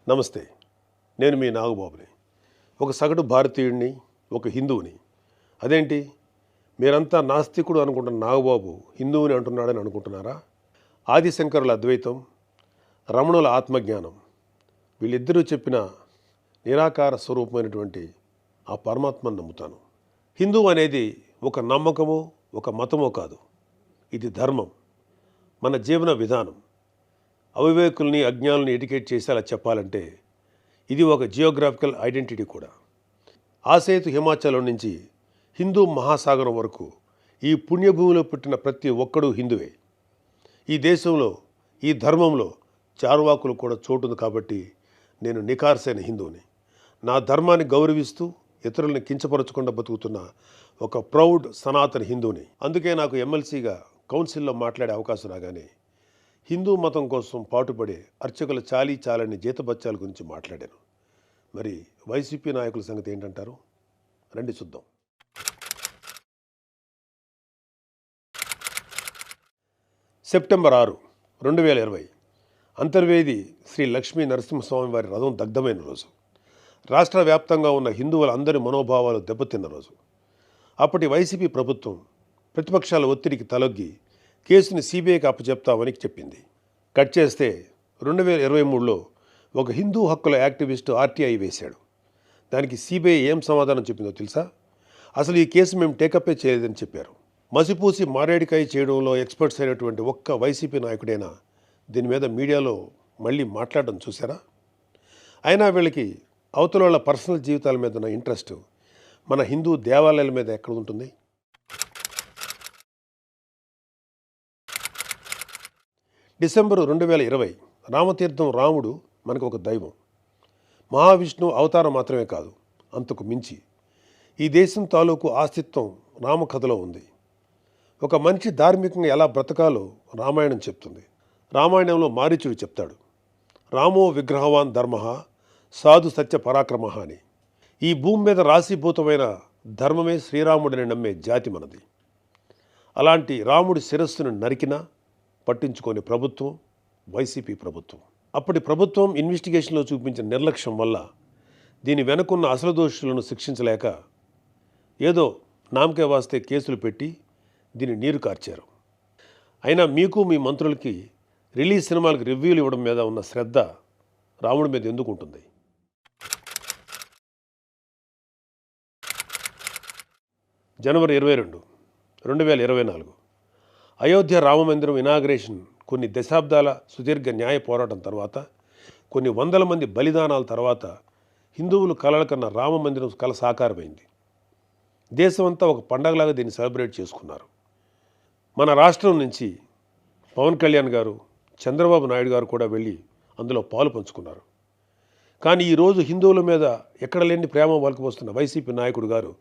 నమస్తే. నేను మీ నాగబాబుని. ఒక సగటు భారతీయుడిని, ఒక హిందువుని. అదేంటి మీరంతా నాస్తికుడు అనుకుంటున్న నాగబాబు హిందువుని అంటున్నాడని అనుకుంటున్నారా? ఆదిశంకరుల అద్వైతం, రమణుల ఆత్మజ్ఞానం, వీళ్ళిద్దరూ చెప్పిన నిరాకార స్వరూపమైనటువంటి ఆ పరమాత్మను నమ్ముతాను. హిందువు అనేది ఒక నమ్మకమో ఒక మతమో కాదు, ఇది ధర్మం, మన జీవన విధానం. అవివేకుల్ని అజ్ఞానుల్ని ఎడ్యుకేట్ చేసి అలా చెప్పాలంటే ఇది ఒక జియోగ్రాఫికల్ ఐడెంటిటీ కూడా. ఆసేతు హిమాచలం నుంచి హిందూ మహాసాగరం వరకు ఈ పుణ్యభూమిలో పుట్టిన ప్రతి ఒక్కడూ హిందువే. ఈ దేశంలో ఈ ధర్మంలో చార్వాకులు కూడా చోటుంది కాబట్టి నేను నికార్సైన హిందువుని. నా ధర్మాన్ని గౌరవిస్తూ ఇతరులను కించపరచకుండా బతుకుతున్న ఒక ప్రౌడ్ సనాతన హిందువుని. అందుకే నాకు ఎమ్మెల్సీగా కౌన్సిల్లో మాట్లాడే అవకాశం రాగానే హిందూ మతం కోసం పాటుపడే అర్చకుల చాలీ చాలని జీతబత్యాల గురించి మాట్లాడాను. మరి వైసీపీ నాయకుల సంగతి ఏంటంటారు? రండి చూద్దాం. సెప్టెంబర్ 6, 2020 అంతర్వేది శ్రీ లక్ష్మీ నరసింహస్వామి వారి రథం దగ్ధమైన రోజు. రాష్ట్ర వ్యాప్తంగా ఉన్న హిందువులందరి మనోభావాలు దెబ్బతిన్న రోజు. అప్పటి వైసీపీ ప్రభుత్వం ప్రతిపక్షాల ఒత్తిడికి తలొగ్గి కేసుని సిబిఐకి అప్పచెప్తామని చెప్పింది. కట్ చేస్తే 2023లో ఒక హిందూ హక్కుల యాక్టివిస్టు ఆర్టీఐ వేశాడు. దానికి సిబిఐ ఏం సమాధానం చెప్పిందో తెలుసా? అసలు ఈ కేసు మేము టేకప్పే చేయలేదని చెప్పారు. మసిపూసి మారేడికాయ చేయడంలో ఎక్స్పర్ట్స్ అయినటువంటి ఒక్క వైసీపీ నాయకుడైనా దీని మీద మీడియాలో మళ్ళీ మాట్లాడడం చూసారా? అయినా వీళ్ళకి అవతల వాళ్ళ పర్సనల్ జీవితాల మీద ఉన్న ఇంట్రెస్ట్ మన హిందూ దేవాలయాల మీద ఎక్కడ ఉంటుంది? డిసెంబరు 2020 రామతీర్థం రాముడు మనకు ఒక దైవం. మహావిష్ణువు అవతారం మాత్రమే కాదు, అంతకు మించి. ఈ దేశం తాలూకు ఆస్తిత్వం రామకథలో ఉంది. ఒక మనిషి ధార్మికంగా ఎలా బ్రతకాలో రామాయణం చెప్తుంది. రామాయణంలో మారీచుడు చెప్తాడు, రామో విగ్రహవాన్ ధర్మ సాధు సత్య పరాక్రమ అని. ఈ భూమి మీద రాశీభూతమైన ధర్మమే శ్రీరాముడిని నమ్మే జాతి మనది. అలాంటి రాముడి శిరస్సును నరికినా పట్టించుకోని ప్రభుత్వం వైసీపీ ప్రభుత్వం. అప్పటి ప్రభుత్వం ఇన్వెస్టిగేషన్లో చూపించిన నిర్లక్ష్యం వల్ల దీని వెనుకున్న అసలు దోషులను శిక్షించలేక ఏదో నామకే వాస్తే కేసులు పెట్టి దీన్ని నీరు కార్చారు. అయినా మీకు మీ మంత్రులకి రిలీజ్ సినిమాలకు రివ్యూలు ఇవ్వడం మీద ఉన్న శ్రద్ధ రాముడి మీద ఎందుకు ఉంటుంది? జనవరి 22, 2024 అయోధ్య రామమందిరం ఇనాగ్రేషన్ కొన్ని దశాబ్దాల సుదీర్ఘ న్యాయ పోరాటం తర్వాత, కొన్ని వందల మంది బలిదానాల తర్వాత హిందువులు కలల కన్నా రామమందిరం కల సాకారమైంది. దేశమంతా ఒక పండగలాగా దీన్ని సెలబ్రేట్ చేసుకున్నారు. మన రాష్ట్రం నుంచి పవన్ కళ్యాణ్ గారు, చంద్రబాబు నాయుడు గారు కూడా వెళ్ళి అందులో పాలు పంచుకున్నారు. కానీ ఈరోజు హిందువుల మీద ఎక్కడ లేని ప్రేమ వలకపోస్తున్న వైసీపీ నాయకుడు గారు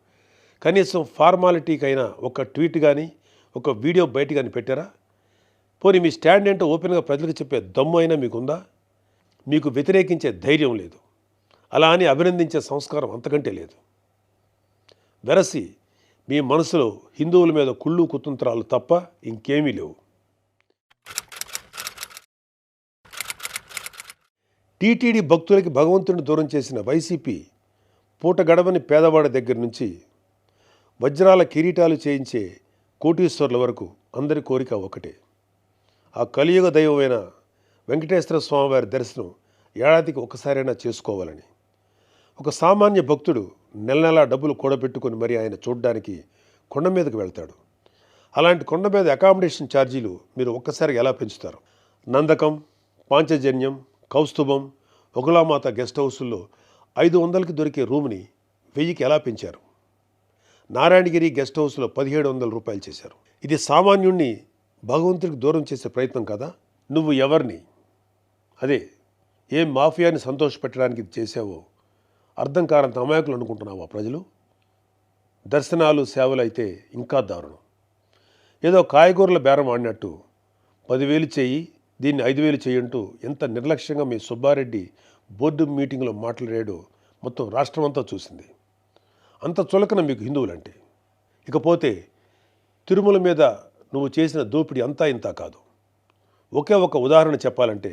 కనీసం ఫార్మాలిటీకైనా ఒక ట్వీట్ కానీ ఒక వీడియో బయట కానీ పెట్టారా? పోనీ మీ స్టాండ్ ఏంటో ఓపెన్గా ప్రజలకు చెప్పే దమ్ము అయినా మీకుందా? మీకు వ్యతిరేకించే ధైర్యం లేదు. అలా అని అభినందించే సంస్కారం అంతకంటే లేదు. వెరసి మీ మనసులో హిందువుల మీద కుళ్ళు కుతంత్రాలు తప్ప ఇంకేమీ లేవు. టీటీడీ భక్తులకి భగవంతుడిని దూరం చేసిన వైసీపీ పూట గడవని పేదవాడి దగ్గర నుంచి వజ్రాల కిరీటాలు చేయించే కోటీశ్వర్ల వరకు అందరి కోరిక ఒకటే, ఆ కలియుగ దైవమైన వెంకటేశ్వర స్వామివారి దర్శనం ఏడాదికి ఒకసారైనా చేసుకోవాలని. ఒక సామాన్య భక్తుడు నెల నెలా డబ్బులు కూడబెట్టుకొని మరి ఆయన చూడడానికి కొండ మీదకి వెళ్తాడు. అలాంటి కొండ మీద అకామిడేషన్ ఛార్జీలు మీరు ఒక్కసారి ఎలా పెంచుతారు? నందకం, పాంచజన్యం, కౌస్తుభం, ఒకలామాత గెస్ట్ హౌసుల్లో 500కి దొరికే రూమ్ని 1000కి ఎలా పెంచారు? నారాయణగిరి గెస్ట్ హౌస్లో 1700 రూపాయలు చేశారు. ఇది సామాన్యుణ్ణి భగవంతుడికి దూరం చేసే ప్రయత్నం కదా? నువ్వు ఎవరిని, అదే ఏం మాఫియాని సంతోషపెట్టడానికి ఇది చేసావో అర్థం కానంత అమాయకులు అనుకుంటున్నావా ప్రజలు? దర్శనాలు సేవలు అయితే ఇంకా దారుణం. ఏదో కాయగూరల బేరం ఆడినట్టు 10,000 చెయ్యి, దీన్ని 5,000 చెయ్యంటూ ఎంత నిర్లక్ష్యంగా మీ సుబ్బారెడ్డి బోర్డు మీటింగ్లో మాట్లాడాడో మొత్తం రాష్ట్రం అంతా చూసింది. అంత చులకన మీకు హిందువులంటే. ఇకపోతే తిరుమల మీద నువ్వు చేసిన దోపిడీ అంతా ఇంతా కాదు. ఒకే ఒక ఉదాహరణ చెప్పాలంటే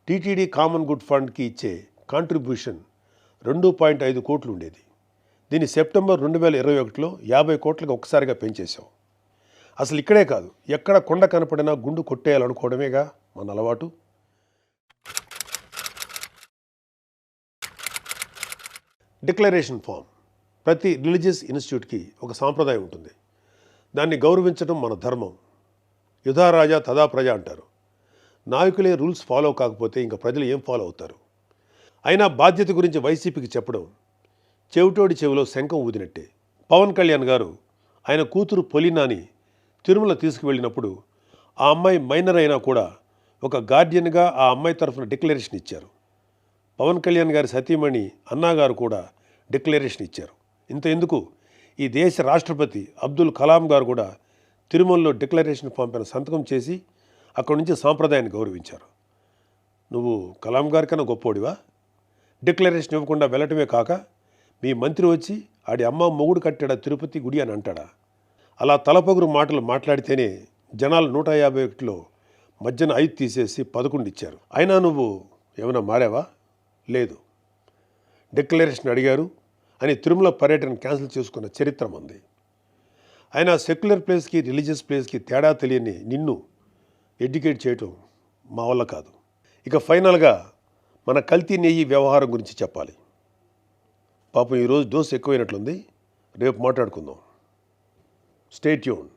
టీటీడీ కామన్ గుడ్ ఫండ్కి ఇచ్చే కాంట్రిబ్యూషన్ 2.5 కోట్లు ఉండేది. దీన్ని సెప్టెంబర్ 2021లో 50 కోట్లకు ఒక్కసారిగా పెంచేశాం. అసలు ఇక్కడే కాదు, ఎక్కడ కొండ కనపడినా గుండు కొట్టేయాలనుకోవడమేగా మన అలవాటు. Declaration form. ప్రతి రిలీజియస్ ఇన్స్టిట్యూట్కి ఒక సాంప్రదాయం ఉంటుంది. దాన్ని గౌరవించడం మన ధర్మం. యుధా రాజా తదా ప్రజ అంటారు. నాయకులే రూల్స్ ఫాలో కాకపోతే ఇంకా ప్రజలు ఏం ఫాలో అవుతారు? అయినా బాధ్యత గురించి వైసీపీకి చెప్పడం చెవిటోడి చెవిలో శంఖం ఊదినట్టే. పవన్ కళ్యాణ్ గారు ఆయన కూతురు పొలినాని తిరుమల తీసుకువెళ్ళినప్పుడు ఆ అమ్మాయి మైనర్ అయినా కూడా ఒక గార్డియన్గా ఆ అమ్మాయి తరఫున డిక్లరేషన్ ఇచ్చారు. పవన్ కళ్యాణ్ గారి సతీమణి అన్నాగారు కూడా డిక్లరేషన్ ఇచ్చారు. ఇంత ఎందుకు, ఈ దేశ రాష్ట్రపతి అబ్దుల్ కలాం గారు కూడా తిరుమలలో డిక్లరేషన్ ఫామ్ పైన సంతకం చేసి అక్కడి నుంచి సాంప్రదాయాన్ని గౌరవించారు. నువ్వు కలాం గారి కన్నా గొప్పోడివా? డిక్లరేషన్ ఇవ్వకుండా వెళ్ళటమే కాక మీ మంత్రి వచ్చి ఆడి అమ్మ మొగుడు కట్టాడా తిరుపతి గుడి అని అంటాడా? అలా తలపొగురు మాటలు మాట్లాడితేనే జనాలు 151లో మధ్యన 5 తీసేసి 11 ఇచ్చారు. అయినా నువ్వు ఏమైనా మారావా? లేదు. డిక్లరేషన్ అడిగారు అని తిరుమల పర్యటన క్యాన్సిల్ చేసుకున్న చరిత్ర ఉంది. అయినా సెక్యులర్ ప్లేస్కి రిలీజియస్ ప్లేస్కి తేడా తెలియని నిన్ను ఎడ్యుకేట్ చేయటం మా వల్ల కాదు. ఇక ఫైనల్గా మన కల్తీ నెయ్యి వ్యవహారం గురించి చెప్పాలి. పాపం ఈరోజు డోస్ ఎక్కువైనట్లుంది. రేపు మాట్లాడుకుందాం. Stay tune.